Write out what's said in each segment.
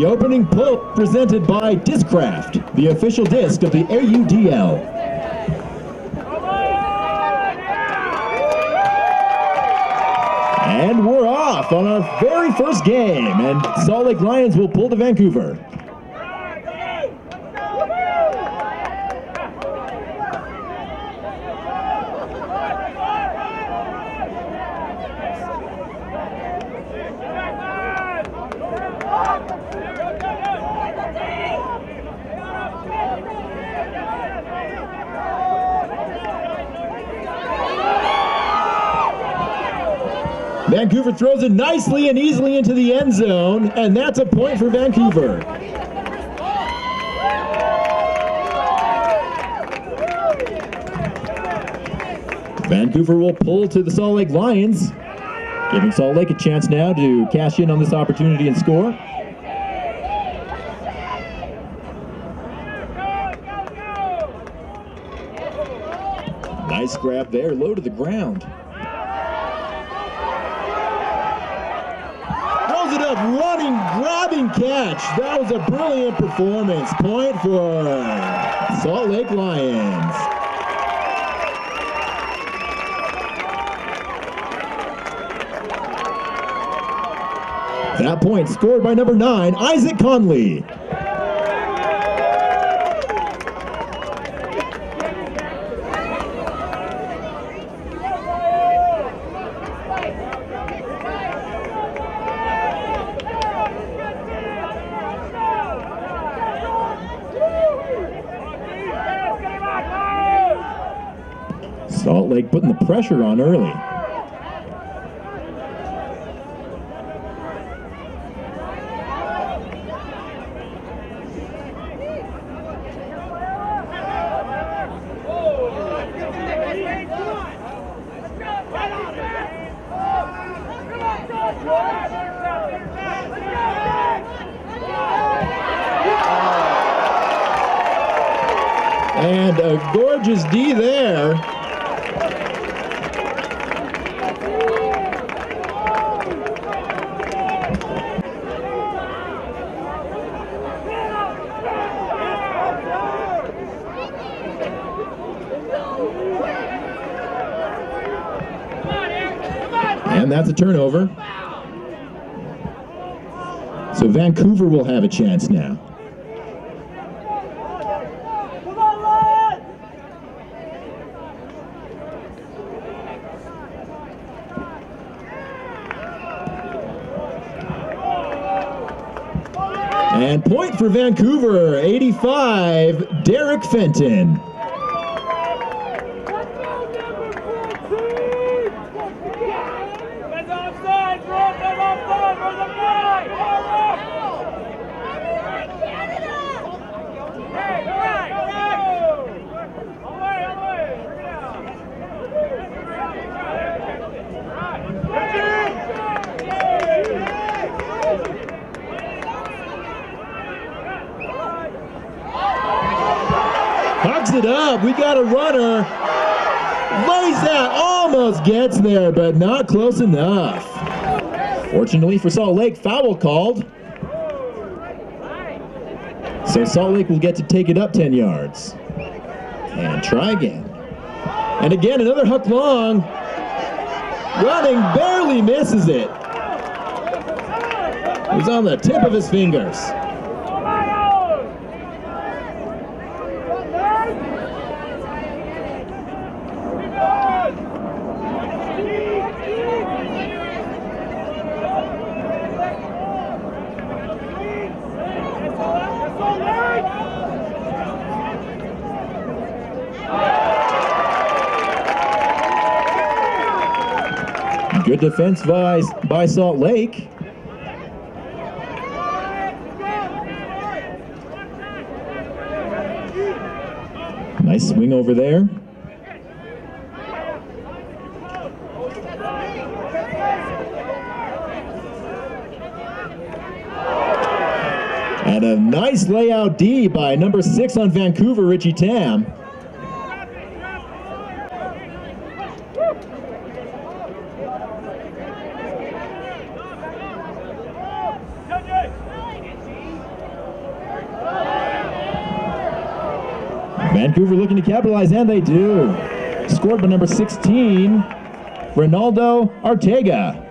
The opening pull presented by Discraft, the official disc of the AUDL. And we're off on our very first game, and Salt Lake Lions will pull to Vancouver. Vancouver throws it nicely and easily into the end zone, and that's a point for Vancouver. Vancouver will pull to the Salt Lake Lions, giving Salt Lake a chance now to cash in on this opportunity and score. Nice grab there, low to the ground. Throws it up, running, grabbing catch. That was a brilliant performance. Point for Salt Lake Lions. That point scored by number 9, Isaac Conley. Salt Lake putting the pressure on early. And a gorgeous D there. And that's a turnover. So Vancouver will have a chance now. And point for Vancouver, 85, Derek Fenton. Hugs it up, we got a runner. Lays that, almost gets there, but not close enough. Fortunately for Salt Lake, foul called. So Salt Lake will get to take it up 10 yards. And try again. And again, another hook long. Running, barely misses it. It was on the tip of his fingers. Good defense by Salt Lake. Nice swing over there. And a nice layout D by number 6 on Vancouver, Richie Tam. Vancouver looking to capitalize, and they do. Scored by number 16, Ronaldo Ortega.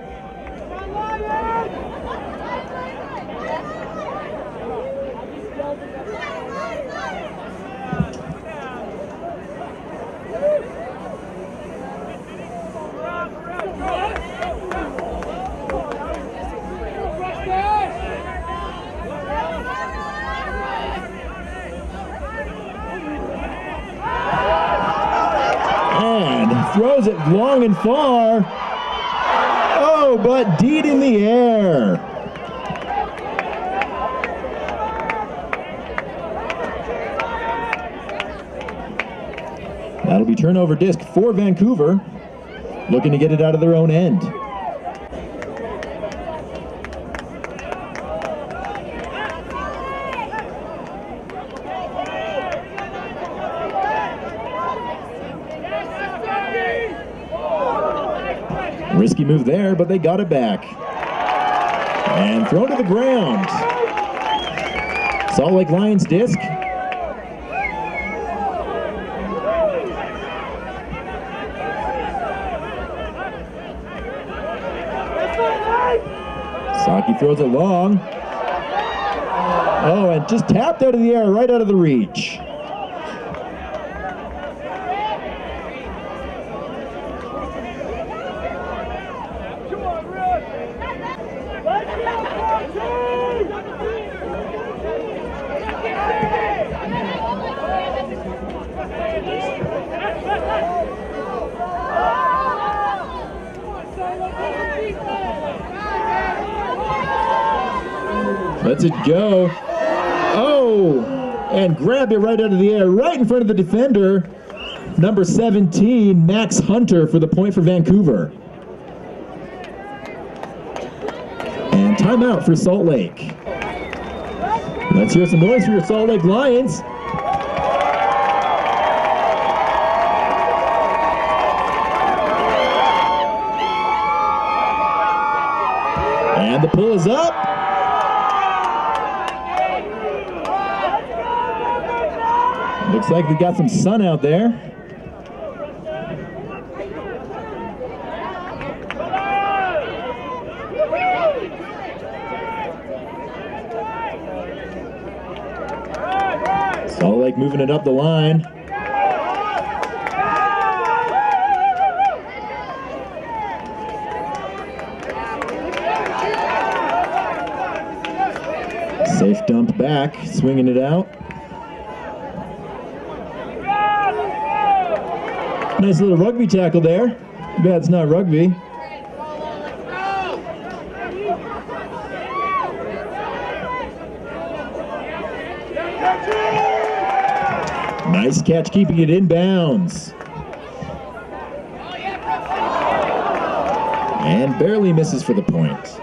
Throws it long and far. Oh, but deed in the air. That'll be turnover disc for Vancouver, looking to get it out of their own end. Risky move there, but they got it back. And thrown to the ground. Salt Lake Lions disc. Saki throws it long. Oh, and just tapped out of the air, right out of the reach. Lets it go. Oh, and grabbed it right out of the air, right in front of the defender. Number 17, Max Hunter, for the point for Vancouver. And timeout for Salt Lake. Let's hear some noise for your Salt Lake Lions. And the pull is up. Looks like we got some sun out there. Salt Lake moving it up the line. Safe dump back, swinging it out. Nice little rugby tackle there. Too bad it's not rugby. Nice catch, keeping it in bounds. And barely misses for the point.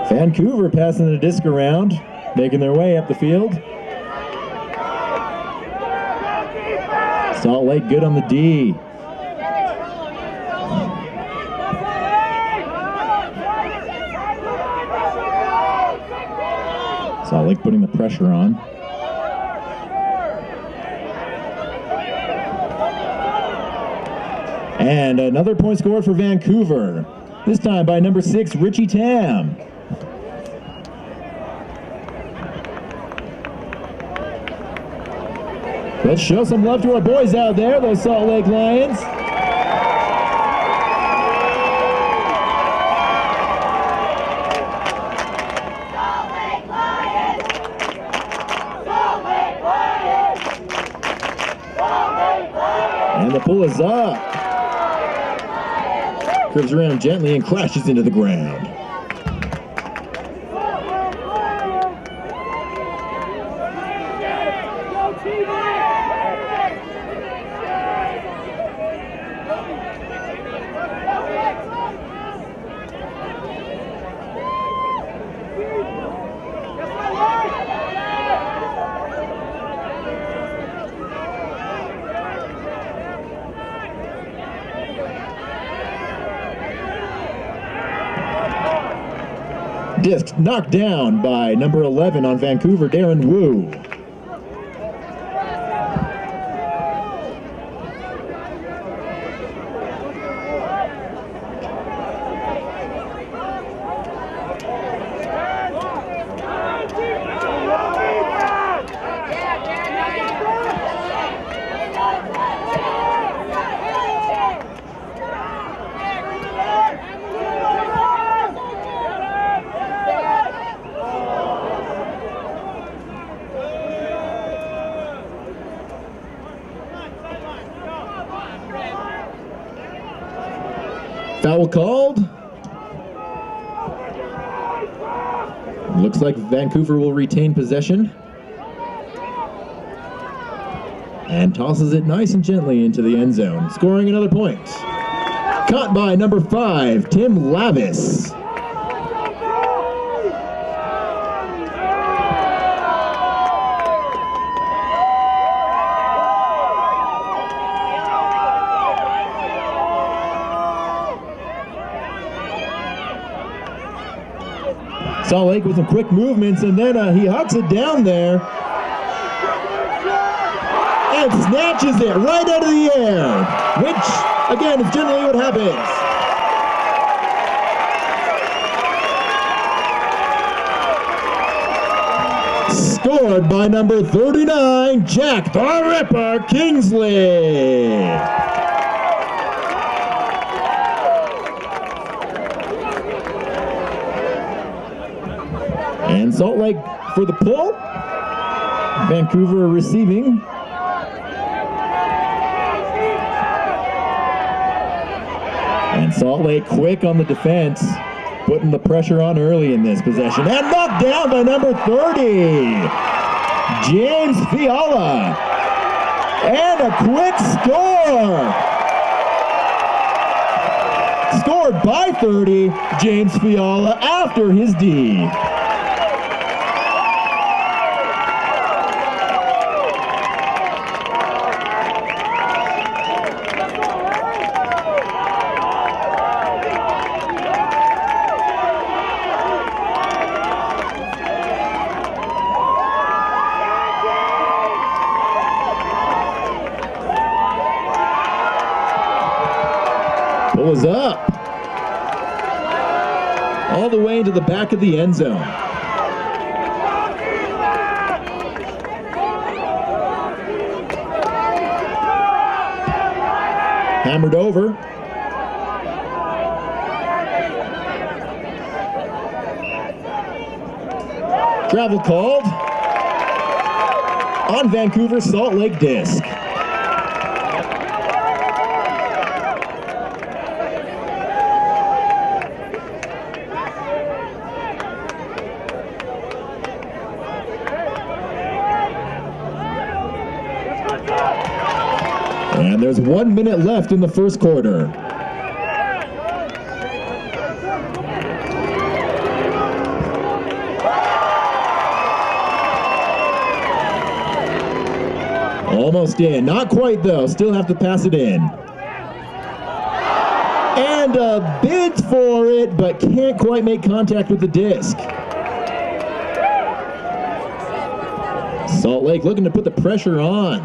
Vancouver passing the disc around, making their way up the field. Salt Lake good on the D. Salt Lake putting the pressure on. And another point scored for Vancouver, this time by number 6, Richie Tam. Let's show some love to our boys out there, those Salt Lake Lions. Salt Lake Lions! Salt Lake Lions! Salt Lake Lions! And the pull is up. Curves around gently and crashes into the ground. Disc knocked down by number 11 on Vancouver, Darren Wu. Foul called. Looks like Vancouver will retain possession. And tosses it nice and gently into the end zone, scoring another point. Caught by number 5, Tim Lavis. Salt Lake with some quick movements, and then he hucks it down there and snatches it right out of the air, which, again, is generally what happens. Scored by number 39, Jack the Ripper Kingsley. And Salt Lake for the pull. Vancouver receiving. And Salt Lake quick on the defense, putting the pressure on early in this possession. And knocked down by number 30, James Fiala. And a quick score. Scored by 30, James Fiala after his D. Was up all the way into the back of the end zone. Hammered over. Travel called on Vancouver Salt Lake disc. And there's 1 minute left in the first quarter. Almost in. Not quite though. Still have to pass it in. And bids for it, but can't quite make contact with the disc. Salt Lake looking to put the pressure on.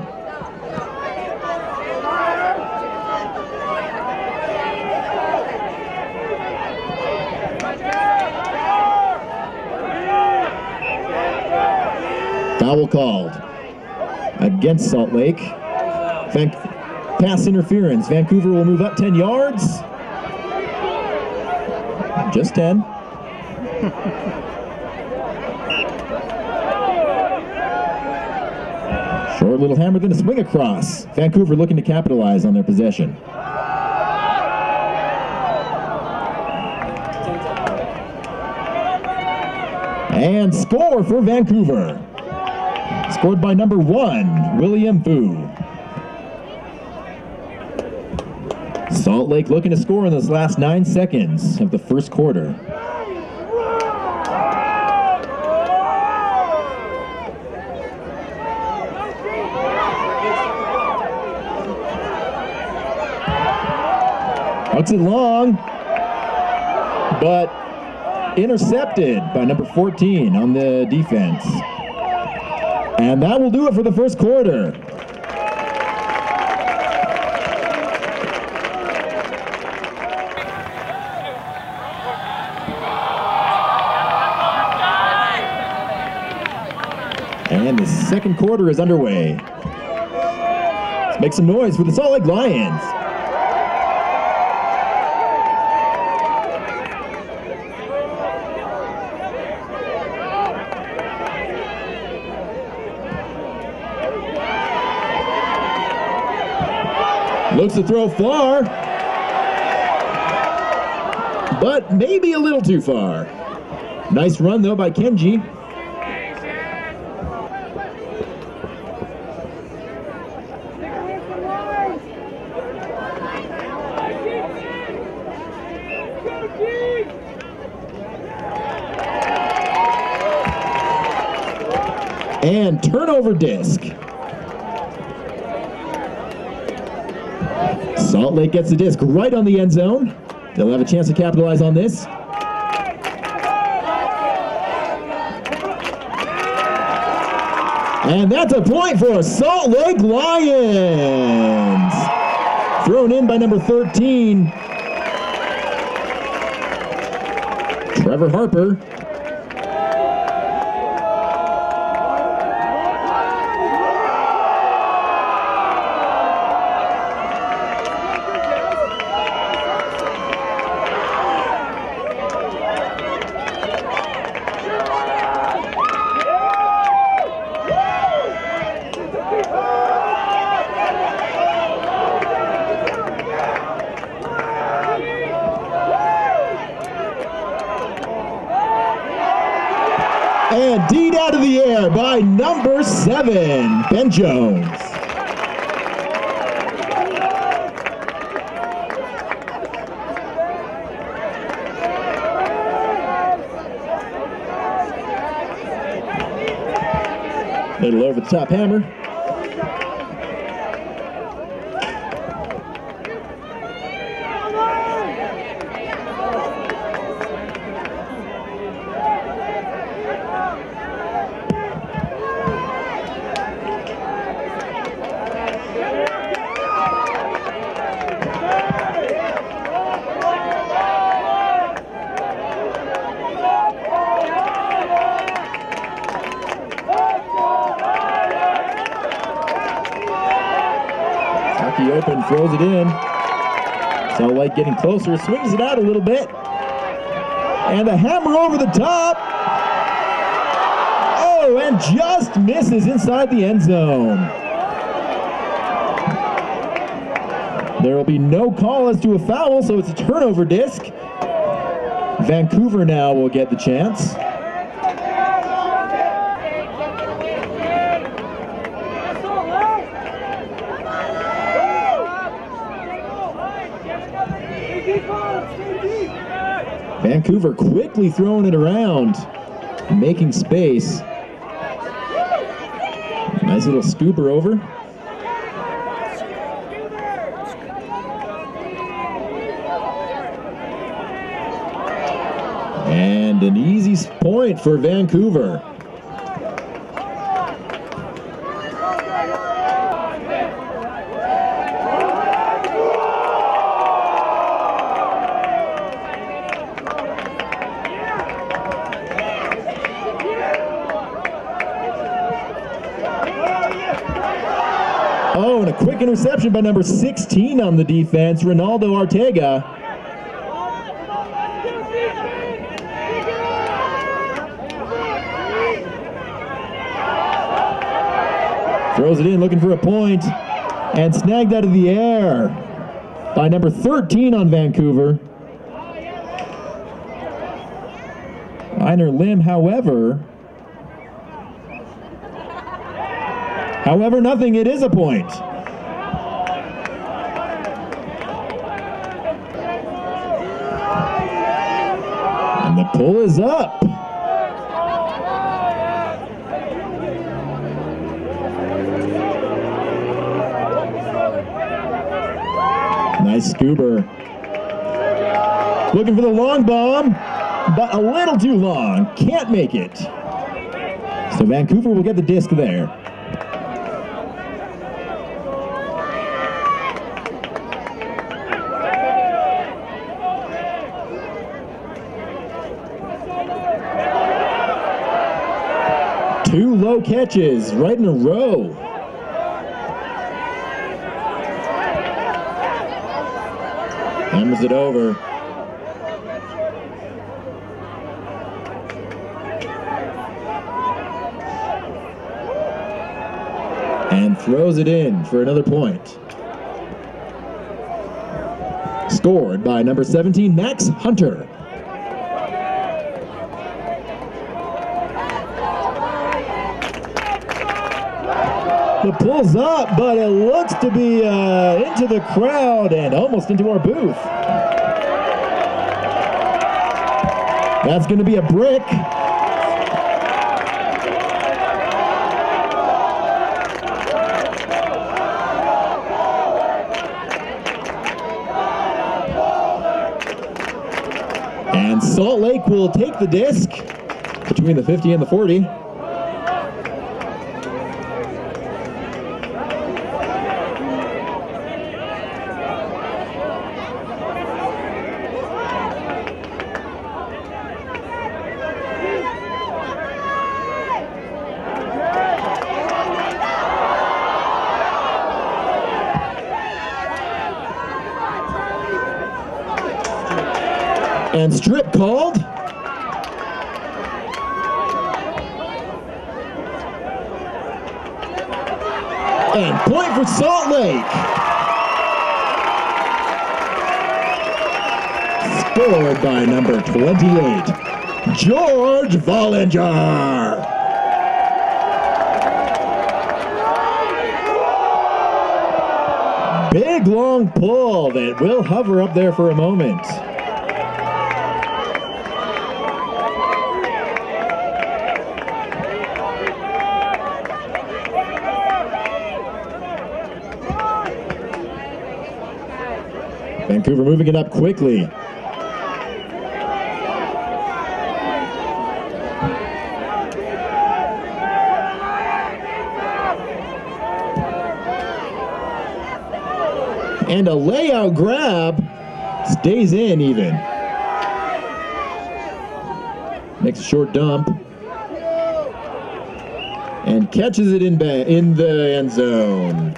Foul called against Salt Lake. Pass interference. Vancouver will move up 10 yards. Just 10. Short little hammer, then a swing across. Vancouver looking to capitalize on their possession. And score for Vancouver. Scored by number 1, William Vu. Salt Lake looking to score in those last 9 seconds of the first quarter. Hucks it long, but Intercepted by number 14 on the defense. And that will do it for the first quarter. And the second quarter is underway. Let's make some noise for the Salt Lake Lions. Looks to throw far, but maybe a little too far. Nice run though by Kenji. And turnover disc. Salt Lake gets the disc right on the end zone. They'll have a chance to capitalize on this. And that's a point for Salt Lake Lions. Thrown in by number 13, Trevor Harper. And deed out of the air by number 7, Ben Jones. Little over the top hammer. Open, throws it in. Salt Lake getting closer, swings it out a little bit. And a hammer over the top. Oh, and just misses inside the end zone. There will be no call as to a foul, so it's a turnover disc. Vancouver now will get the chance. Vancouver quickly throwing it around, making space. Nice little scooper over. And an easy point for Vancouver. Oh, and a quick interception by number 16 on the defense, Ronaldo Ortega. Throws it in, looking for a point, and snagged out of the air by number 13 on Vancouver. Minor limb, however, nothing, it is a point. And the pull is up. Nice scuba. Looking for the long bomb. but a little too long. Can't make it. So Vancouver will get the disc there. Two low catches right in a row. Hammers it over. And throws it in for another point. Scored by number 17, Max Hunter. The pull's up, but it looks to be into the crowd and almost into our booth. That's going to be a brick. And Salt Lake will take the disc between the 50 and the 40. And strip called. And point for Salt Lake. Scored by number 28, George Vollinger. Big long pull that will hover up there for a moment. Vancouver moving it up quickly. And a layout grab stays in even. Makes a short dump. And catches it in the end zone.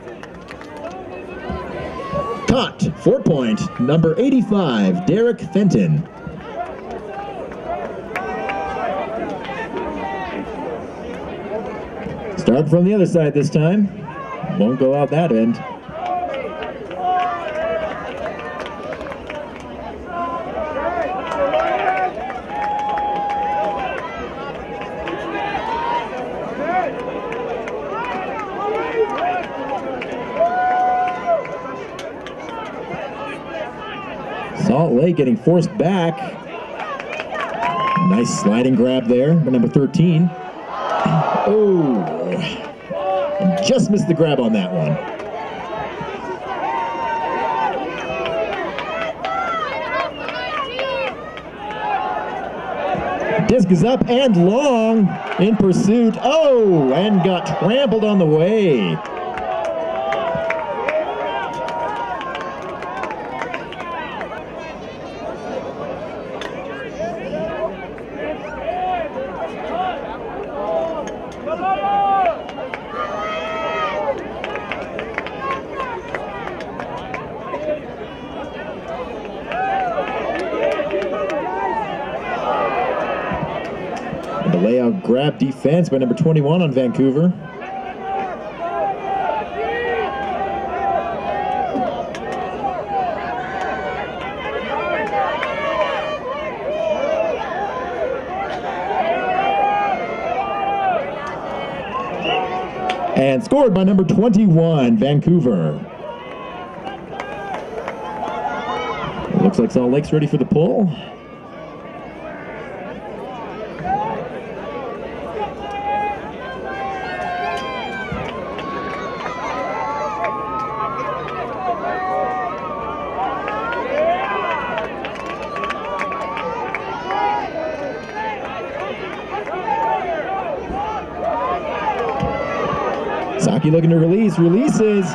Caught for point, number 85, Derek Fenton. Start from the other side this time. Won't go out that end. Salt Lake getting forced back. Nice sliding grab there by number 13. Oh, and just missed the grab on that one. Disc is up and long in pursuit. Oh, and got trampled on the way. The layout grab defense by number 21 on Vancouver. And scored by number 21, Vancouver. It looks like Salt Lake's ready for the pull. Hockey looking to release, releases,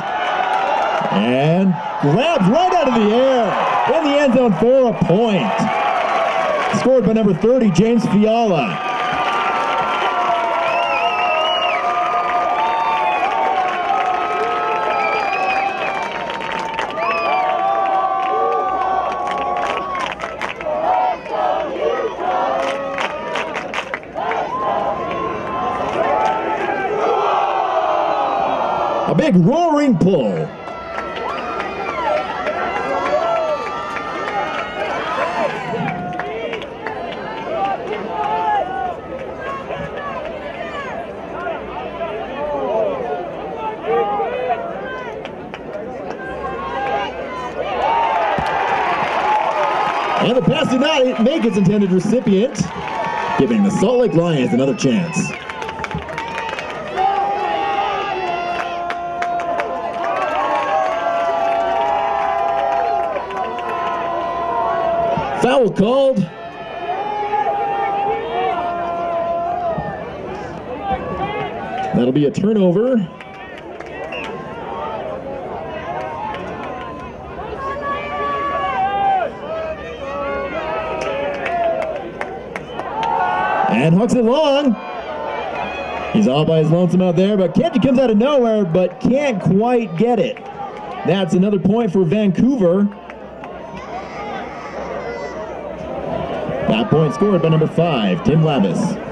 and grabs right out of the air in the end zone for a point. Scored by number 30, James Fiala. A big roaring pull. And the pass did not make its intended recipient, giving the Salt Lake Lions another chance. Foul called. That'll be a turnover. And hooks it long. He's all by his lonesome out there, but Kenji comes out of nowhere, but can't quite get it. That's another point for Vancouver. That point scored by number 5, Tim Labus.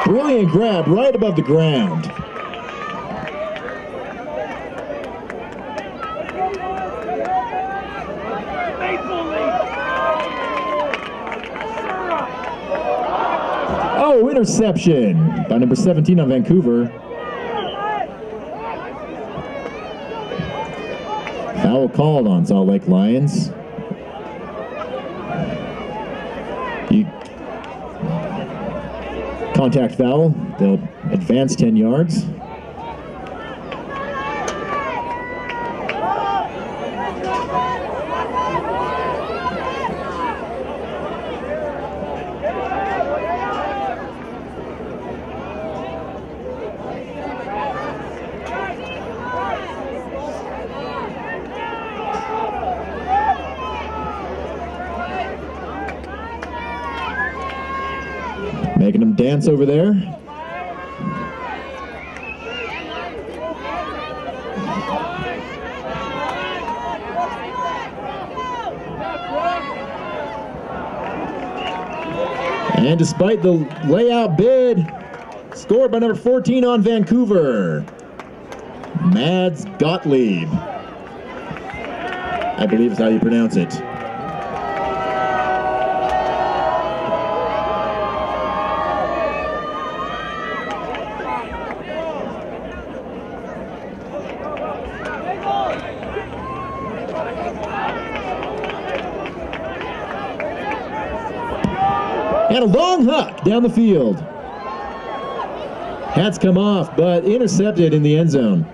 Brilliant grab right above the ground. Oh, interception by number 17 on Vancouver. Foul called on Salt Lake Lions. Contact foul, they'll advance 10 yards. Making them dance over there. And despite the layout bid, scored by number 14 on Vancouver, Mads Gottlieb. I believe is how you pronounce it. And a long huck down the field. Hats come off, but intercepted in the end zone.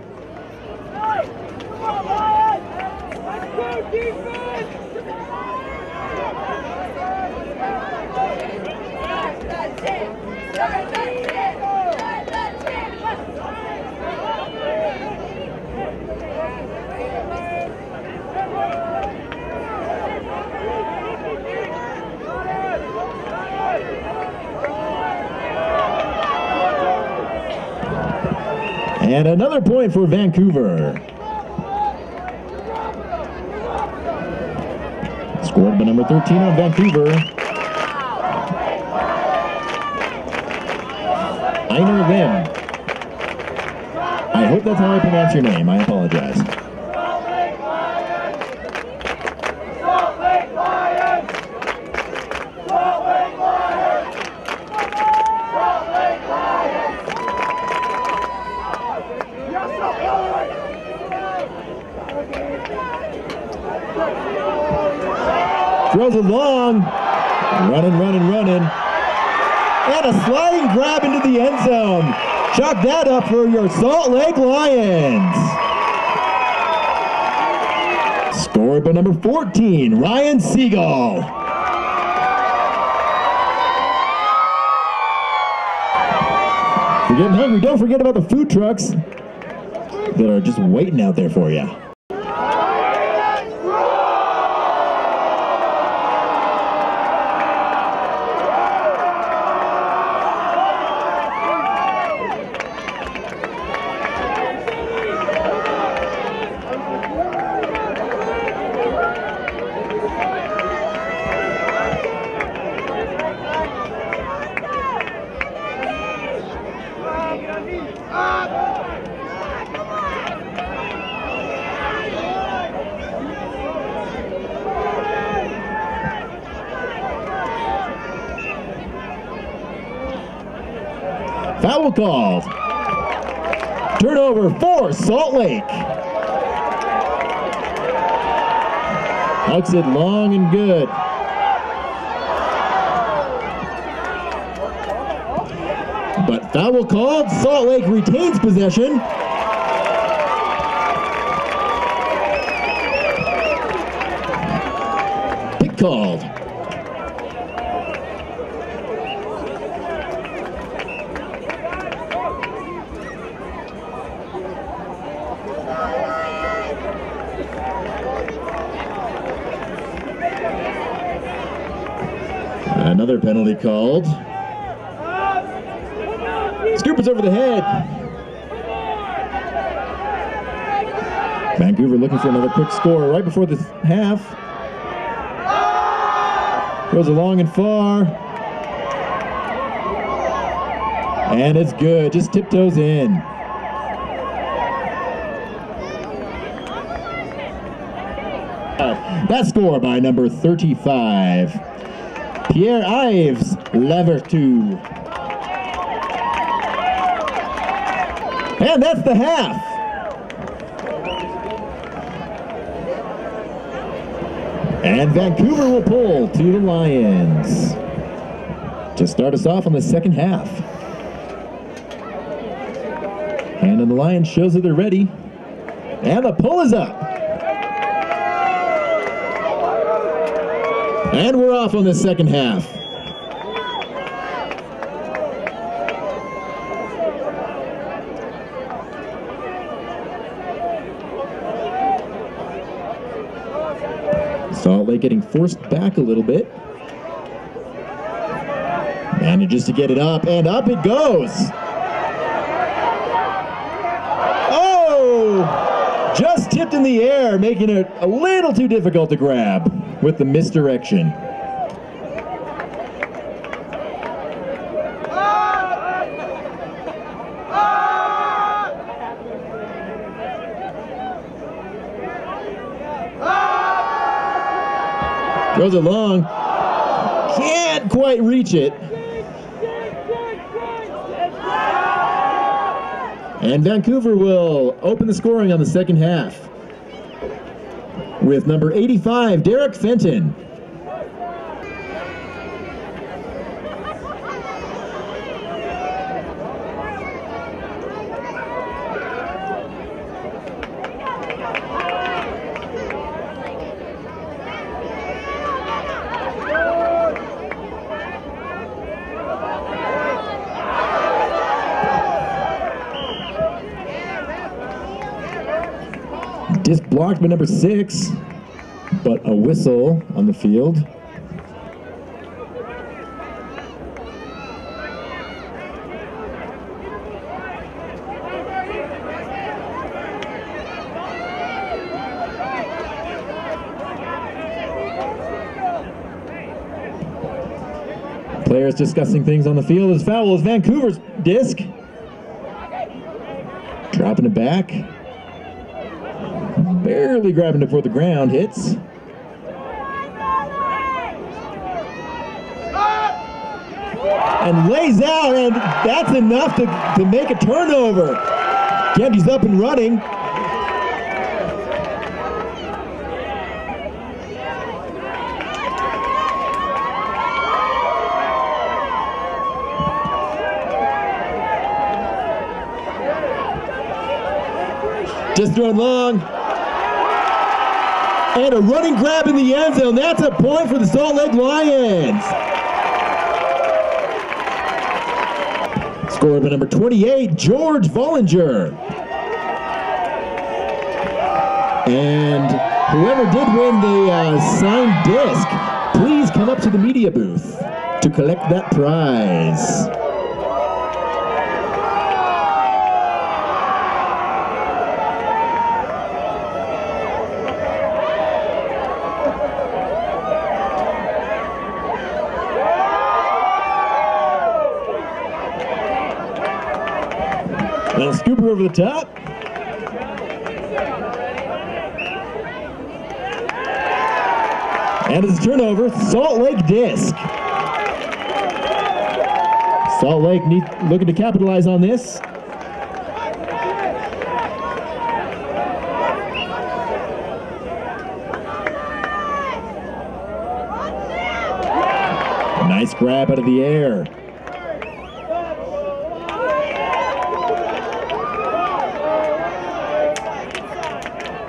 And another point for Vancouver. Scored by number 13 on Vancouver. Einar Lim. I hope that's how I pronounce your name. I apologize. Throws it long. Running, running, running. And a sliding grab into the end zone. Chalk that up for your Salt Lake Lions. Scored by number 14, Ryan Seagull. If you're getting hungry, don't forget about the food trucks that are just waiting out there for you. Foul called. Turnover for Salt Lake. Hucks it long and good. But foul called. Salt Lake retains possession. Pick called. Another penalty called. Scoopers over the head. Vancouver looking for another quick score right before the half. Goes long and far. And it's good, just tiptoes in. That score by number 35. Pierre-Yves Levertu. And that's the half. And Vancouver will pull to the Lions to start us off on the second half. Hand on the Lions shows that they're ready. And the pull is up. And we're off on the second half. Salt Lake getting forced back a little bit. Manages to get it up, and up it goes. Oh! Just tipped in the air, making it a little too difficult to grab with the misdirection. Throws it long. Can't quite reach it. And Vancouver will open the scoring on the second half with number 85, Derek Fenton. Disc blocked by number 6, but a whistle on the field. Players discussing things on the field. As foul is Vancouver's disc. Dropping it back. Barely grabbing it before the ground hits. And lays out, and that's enough to make a turnover. Kenty's up and running. Just throwing long. And a running grab in the end zone. That's a point for the Salt Lake Lions. Scored by number 28, George Vollinger. And whoever did win the signed disc, please come up to the media booth to collect that prize. Little scooper over the top. And it's a turnover, Salt Lake disc. Salt Lake looking to capitalize on this. Nice grab out of the air.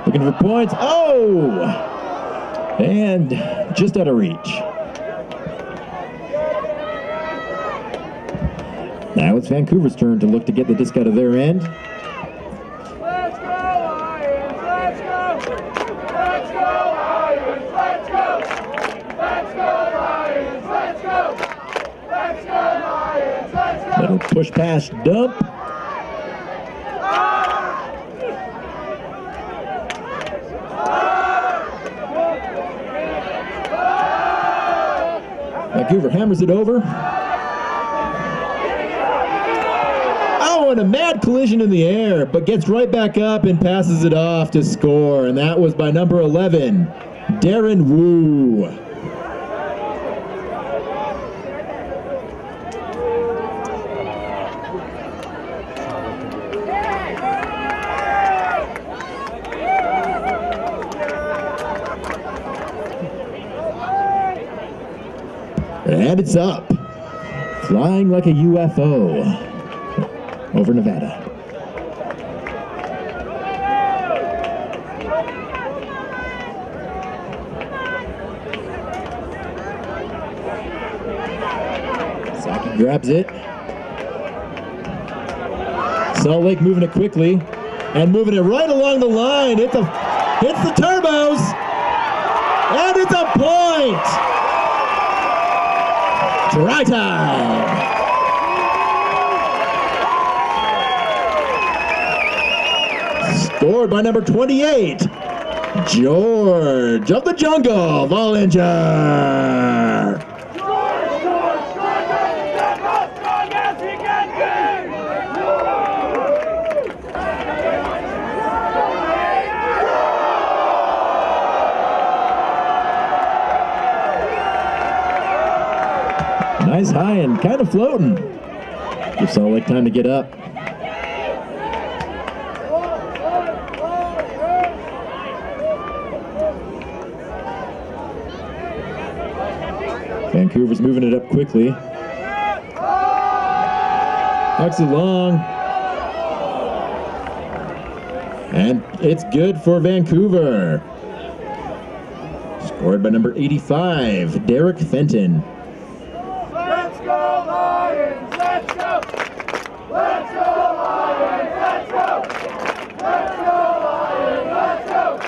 Looking for points. Oh! And just out of reach. Now it's Vancouver's turn to look to get the disc out of their end. Let's go, Lions! Let's go! Let's go, Lions! Let's go! Let's go, Lions! Let's go! Let's go, Lions! Let's go! Little push pass dump. Vancouver hammers it over. Oh, and a mad collision in the air, but gets right back up and passes it off to score. And that was by number 11, Darren Wu. And it's up, flying like a UFO over Nevada. Saki grabs it. Salt Lake moving it quickly and moving it right along the line. Hits the turbos, and it's a point. Try time! Scored by number 28, George of the Jungle, Vollinger. George, strong as he can be! Nice high and kind of floating. Gives Salt Lake time to get up. Vancouver's moving it up quickly. Hucks it long. And it's good for Vancouver. Scored by number 85, Derek Fenton. Let's go, Lions! Let's go! Let's go, Lions! Let's go! Let's go, Lions! Let's go!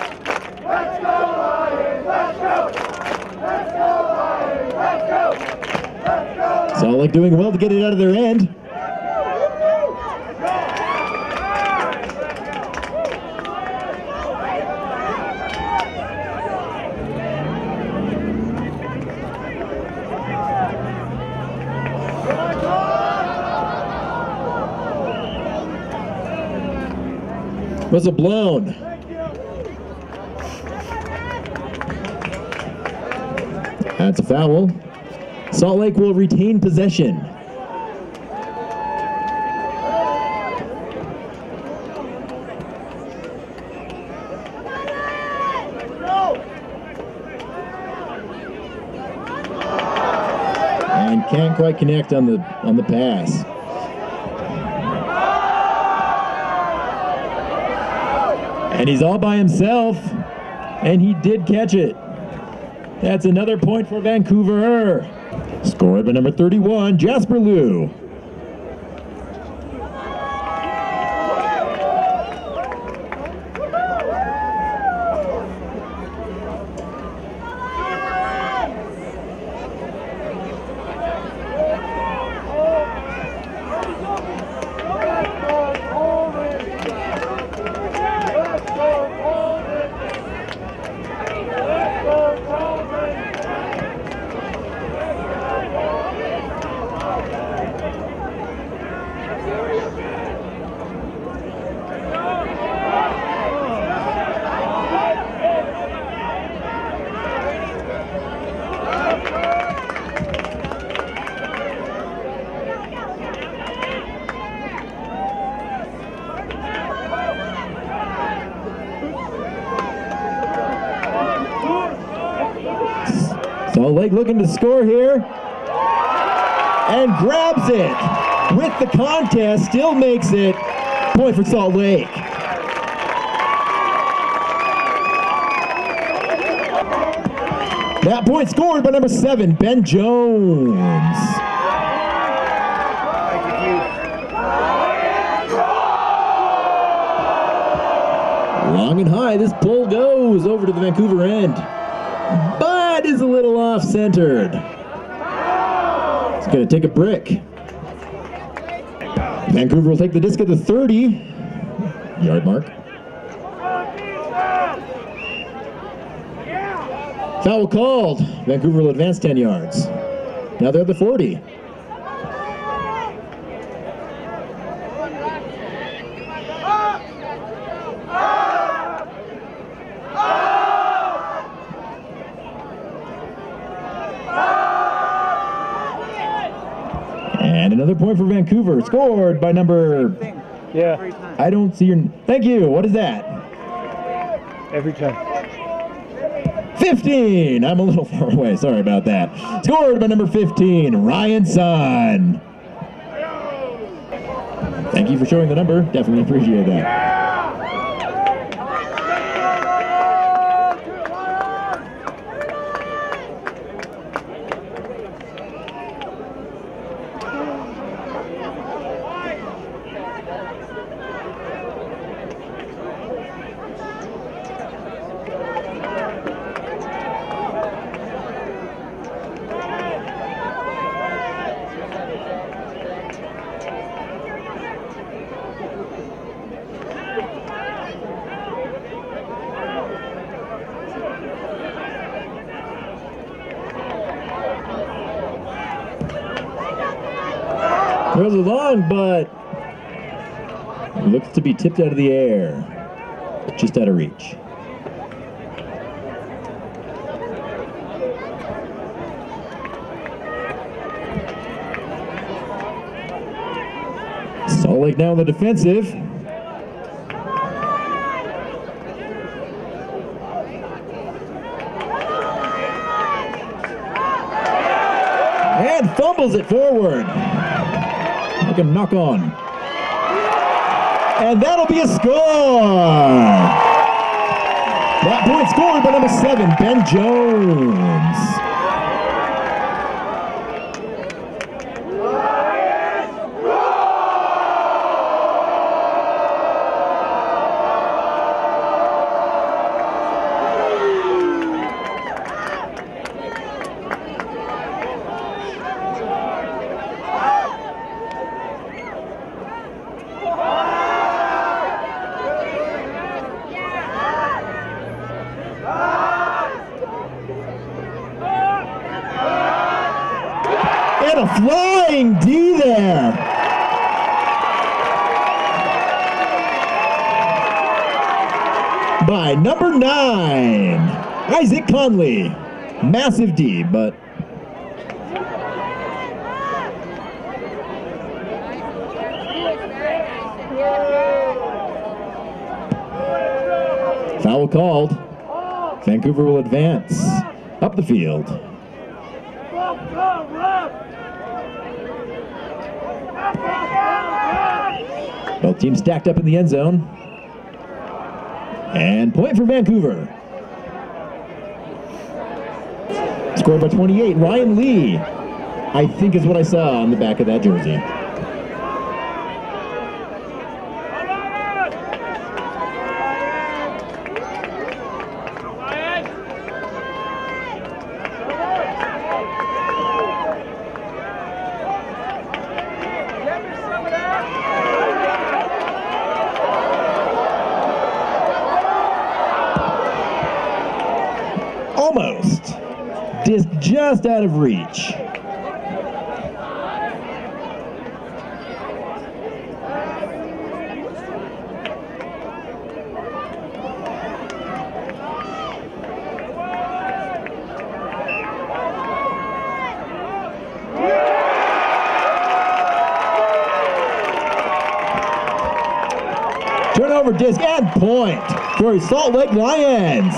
Let's go, Lions! Let's go! Let's go, Lions! Let's go! Let's go! Salt Lake doing well to get it out of their end. Whistle blown. That's a foul. Salt Lake will retain possession. And can't quite connect on the pass. And he's all by himself, and he did catch it. That's another point for Vancouver. Scored by number 31, Jasper Liu. Salt Lake looking to score here, and grabs it with the contest, still makes it point for Salt Lake. That point scored by number 7, Ben Jones. Long and high, this pull goes over to the Vancouver end, but is a little off-centered. It's going to take a brick. Vancouver will take the disc at the 30-yard mark. Foul called. Vancouver will advance 10 yards. Now they're at the 40. And another point for Vancouver, scored by number... Yeah. I don't see your... Thank you. What is that? Every time. 15. I'm a little far away. Sorry about that. Scored by number 15, Ryan Sun. Thank you for showing the number. Definitely appreciate that. Throws it long, but looks to be tipped out of the air. Just out of reach. Salt Lake now on the defensive. And fumbles it forward. Like a knock on. And that'll be a score. That point scored by number 7, Ben Jones. And a flying D there. By number 9, Isaac Conley. Massive D, but foul called. Vancouver will advance up the field. Both teams stacked up in the end zone. And point for Vancouver. Scored by 28, Ryan Lee, I think is what I saw on the back of that jersey. Almost. Disc just out of reach. Turnover, disc, and point for Salt Lake Lions.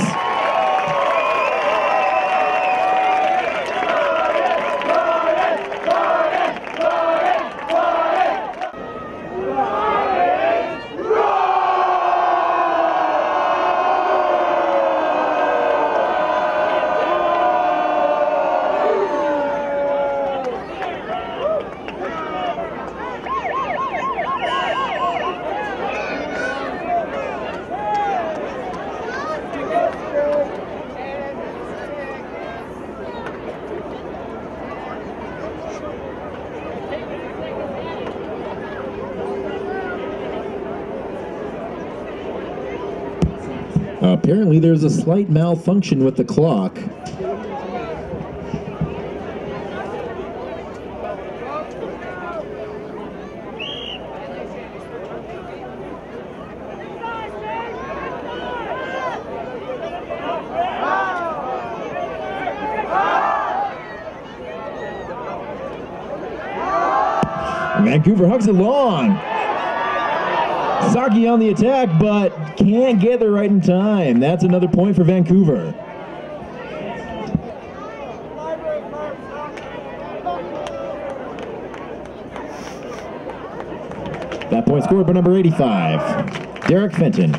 Apparently there's a slight malfunction with the clock. Vancouver hugs it long. Saki on the attack, but can't get there right in time. That's another point for Vancouver. That point scored by number 85, Derek Fenton.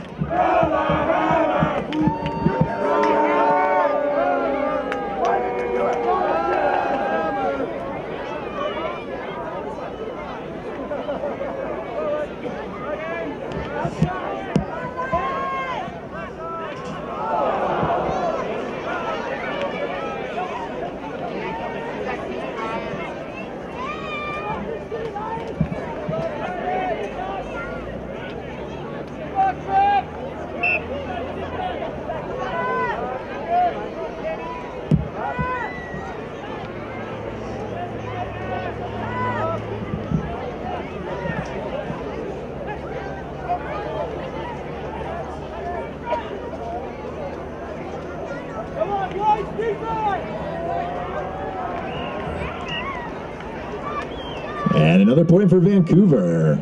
And another point for Vancouver.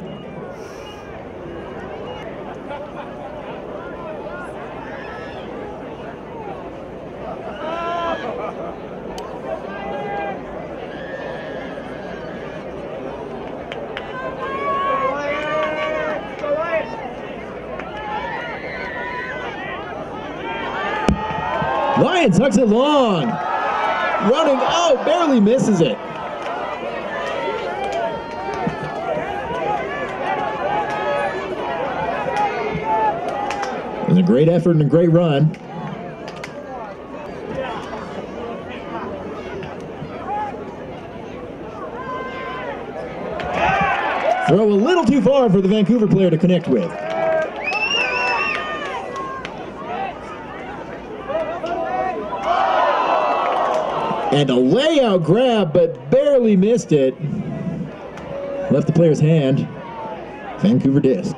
Lions hucks it long. Running out, barely misses it. It was a great effort and a great run. Throw a little too far for the Vancouver player to connect with. And a layout grab, but barely missed it. Left the player's hand. Vancouver disc.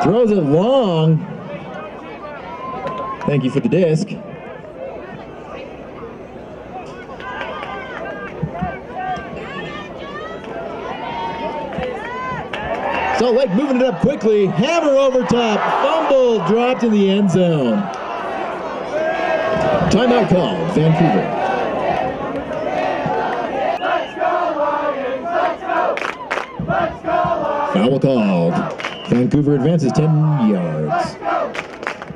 Throws it long. Thank you for the disc. Salt Lake moving it up quickly. Hammer over top. Fumble dropped in the end zone. Timeout call, Vancouver. Let's go Lions! Let's go! Let's go Lions! Foul called. Vancouver advances 10 yards. Let's go!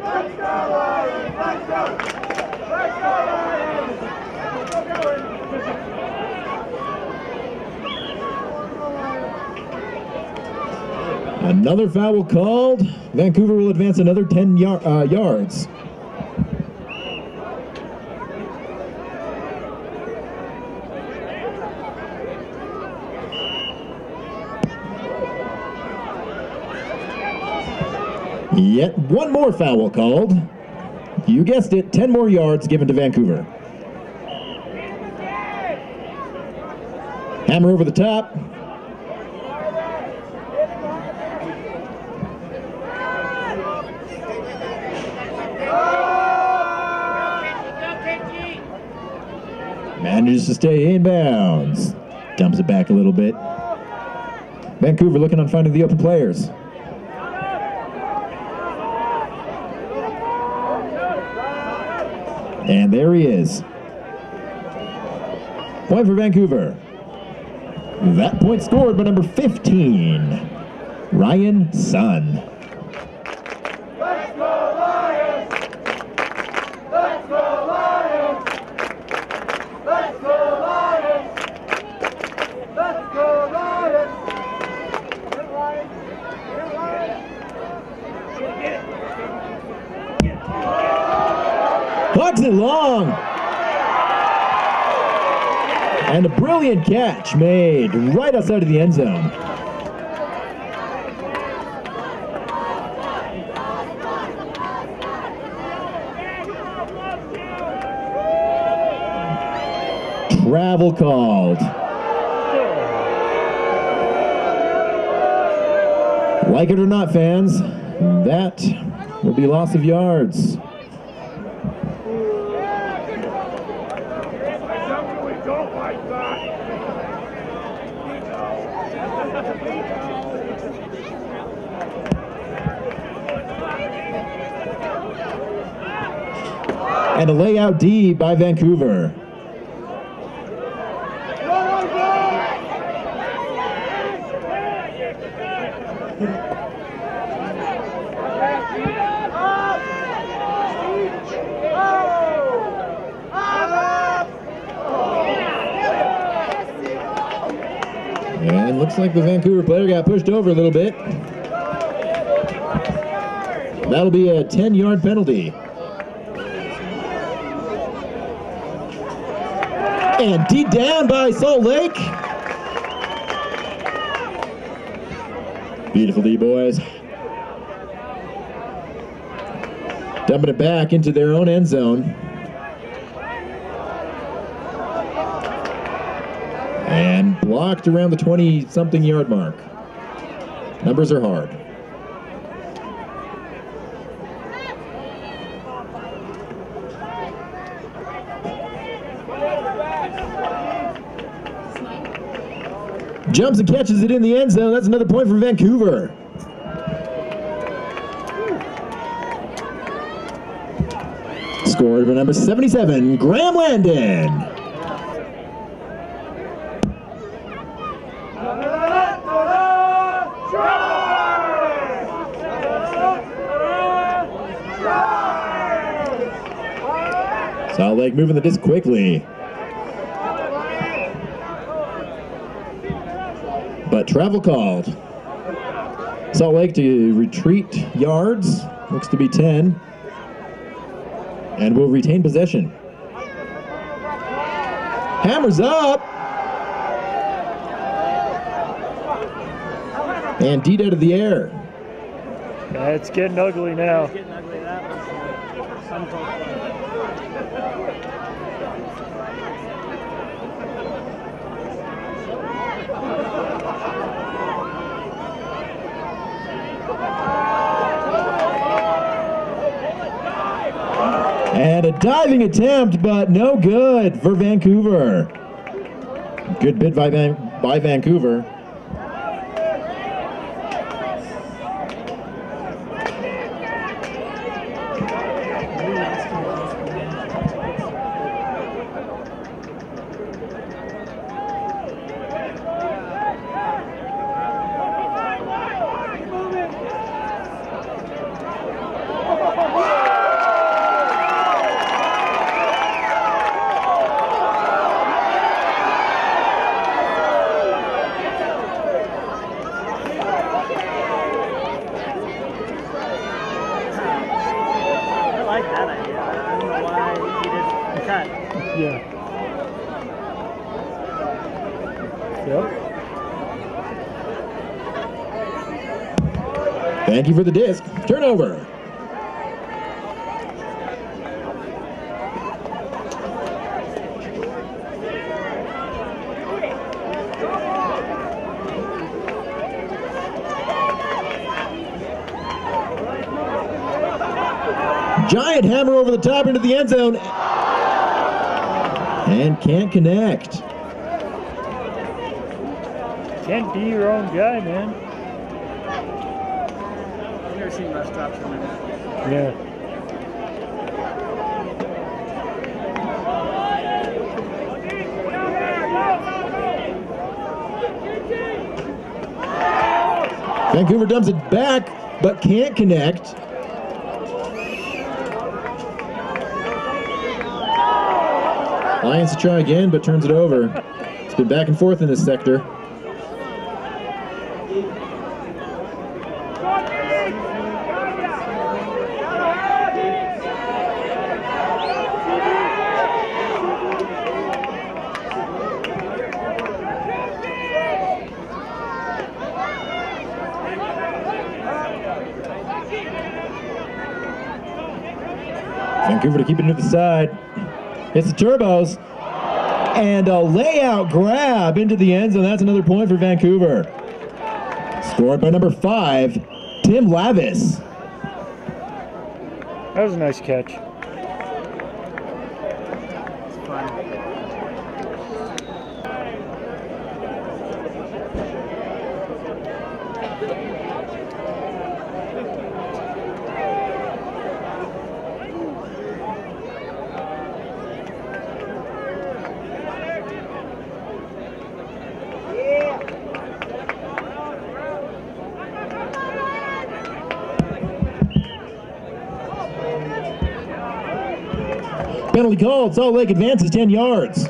Let's go, Lions! Let's go! Let's go, Lions! Another foul called. Vancouver will advance another 10 yards. Yet one more foul called. You guessed it, 10 more yards given to Vancouver. Hammer over the top. Manages to stay in bounds. Dumps it back a little bit. Vancouver looking on finding the open players. And there he is. Point for Vancouver. That point scored by number 15, Ryan Sun. Let's go, Lions! Let's go, Lions! Let's go, Lions! Let's go, Lions! Get Lions! Get Lions! Get it! Hugs it long. And a brilliant catch made right outside of the end zone. Travel called. Like it or not, fans, that will be loss of yards. And a layout D by Vancouver. And looks like the Vancouver player got pushed over a little bit. That'll be a 10-yard penalty. And deep down by Salt Lake. Beautiful D, boys. Dumping it back into their own end zone. And blocked around the 20-something yard mark. Numbers are hard. Jumps and catches it in the end zone. That's another point for Vancouver. Scored by number 77, Graham Landon. Salt Lake moving the disc quickly. But travel called. Salt Lake to retreat yards. Looks to be 10. And will retain possession. Hammers up. And deed out of the air. Yeah, it's getting ugly now. And a diving attempt, but no good for Vancouver. Good bid by Vancouver. Thank you for the disc. Turnover. Giant hammer over the top into the end zone. And can't connect. Can't be your own guy, man. I've never seen rush drops from him. Yeah. Vancouver dumps it back, but can't connect. Lions to try again, but turns it over. It's been back and forth in this sector. Vancouver to keep it to the side. Hits the turbos. And a layout grab into the end zone. That's another point for Vancouver. Scored by number 5, Tim Lavis. That was a nice catch. It's fun. Penalty called. Salt Lake advances 10 yards.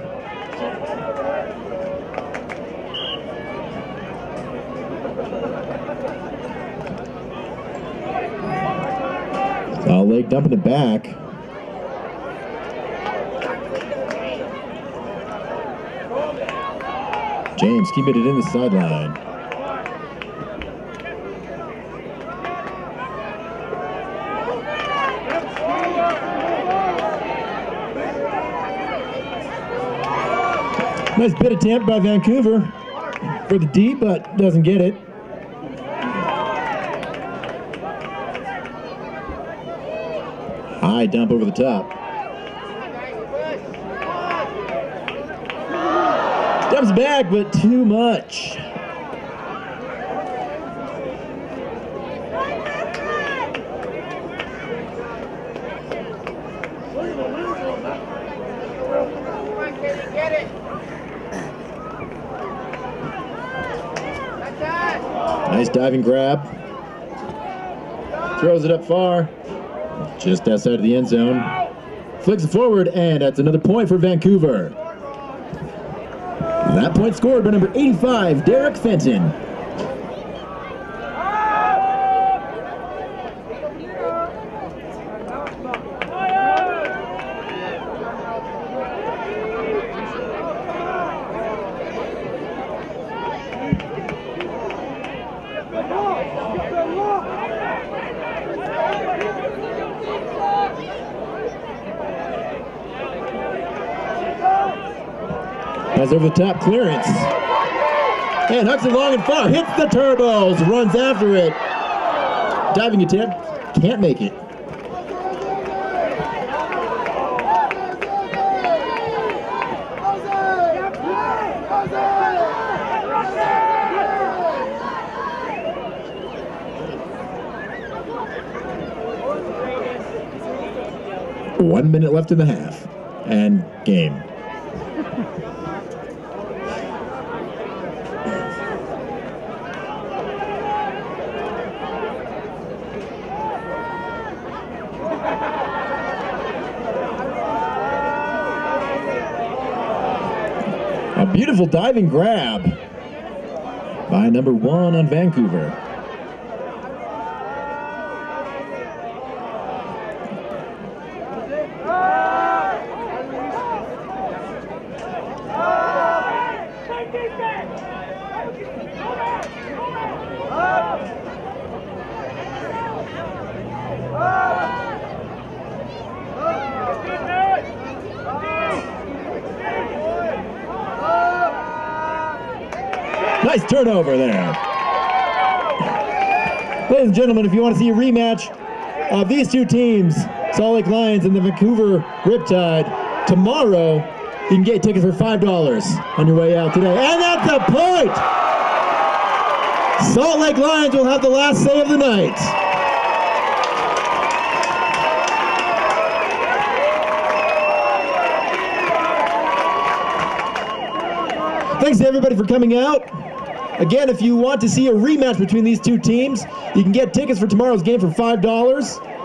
Salt Lake dumping it back. James keeping it in the sideline. Nice bit attempt by Vancouver for the D, but doesn't get it. High dump over the top. Dumps back, but too much. Nice diving grab. Throws it up far. Just outside of the end zone. Flicks it forward, and that's another point for Vancouver. That point scored by number 85, Derek Fenton. Has over the top clearance. And hucks it long and far. Hits the turbos. Runs after it. Diving attempt. Can't make it. One minute left in the half. And game. A beautiful diving grab by number 1 on Vancouver. Nice turnover there. Ladies and gentlemen, if you want to see a rematch of these two teams, Salt Lake Lions and the Vancouver Riptide, tomorrow, you can get tickets for $5 on your way out today. And that's the point! Salt Lake Lions will have the last say of the night. Thanks to everybody for coming out. Again, if you want to see a rematch between these two teams, you can get tickets for tomorrow's game for $5.